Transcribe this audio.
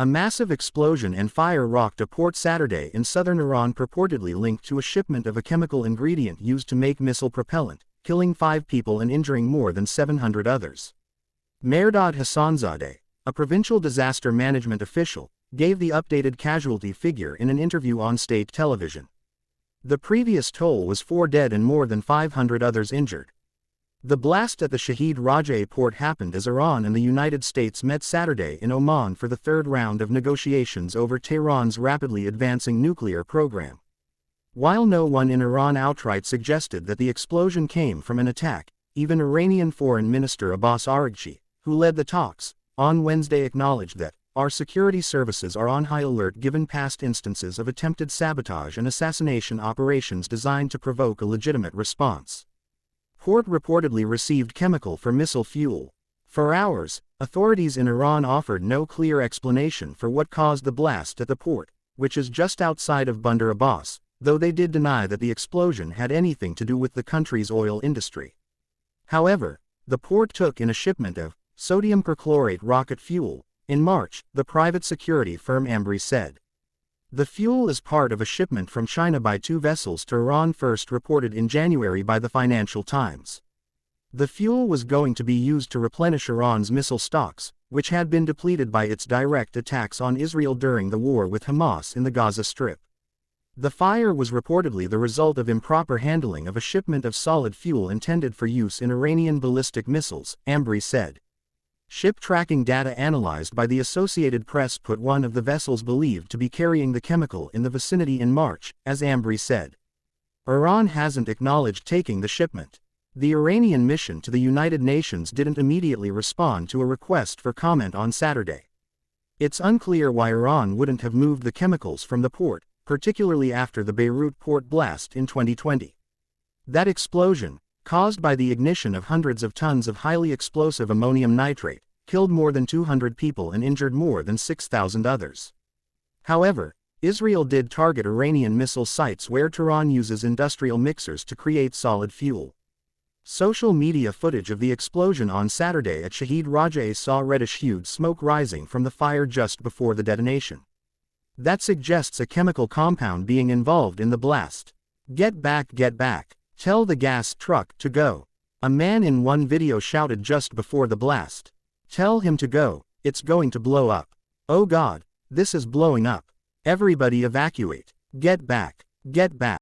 A massive explosion and fire rocked a port Saturday in southern Iran, purportedly linked to a shipment of a chemical ingredient used to make missile propellant, killing 5 people and injuring more than 700 others. Mehrdad Hassanzadeh, a provincial disaster management official, gave the updated casualty figure in an interview on state television. The previous toll was 4 dead and more than 500 others injured. The blast at the Shahid Rajeh port happened as Iran and the United States met Saturday in Oman for the third round of negotiations over Tehran's rapidly advancing nuclear program. While no one in Iran outright suggested that the explosion came from an attack, even Iranian Foreign Minister Abbas Araghchi, who led the talks, on Wednesday acknowledged that our security services are on high alert given past instances of attempted sabotage and assassination operations designed to provoke a legitimate response. Port reportedly received chemical for missile fuel. For hours, authorities in Iran offered no clear explanation for what caused the blast at the port, which is just outside of Bandar Abbas, though they did deny that the explosion had anything to do with the country's oil industry. However, the port took in a shipment of sodium perchlorate rocket fuel in March, the private security firm Injures said. The fuel is part of a shipment from China by 2 vessels to Iran, first reported in January by the Financial Times. The fuel was going to be used to replenish Iran's missile stocks, which had been depleted by its direct attacks on Israel during the war with Hamas in the Gaza Strip. The fire was reportedly the result of improper handling of a shipment of solid fuel intended for use in Iranian ballistic missiles, Injures said. Ship tracking data analyzed by the Associated Press put one of the vessels believed to be carrying the chemical in the vicinity in March, as Injures said. Iran hasn't acknowledged taking the shipment. The Iranian mission to the United Nations didn't immediately respond to a request for comment on Saturday. It's unclear why Iran wouldn't have moved the chemicals from the port, particularly after the Beirut port blast in 2020. That explosion, caused by the ignition of hundreds of tons of highly explosive ammonium nitrate, killed more than 200 people and injured more than 6,000 others. However, Israel did target Iranian missile sites where Tehran uses industrial mixers to create solid fuel. Social media footage of the explosion on Saturday at Shahid Rajeh saw reddish-hued smoke rising from the fire just before the detonation. That suggests a chemical compound being involved in the blast. Get back, get back. Tell the gas truck to go. A man in one video shouted just before the blast. Tell him to go, it's going to blow up. Oh God, this is blowing up. Everybody evacuate. Get back, get back.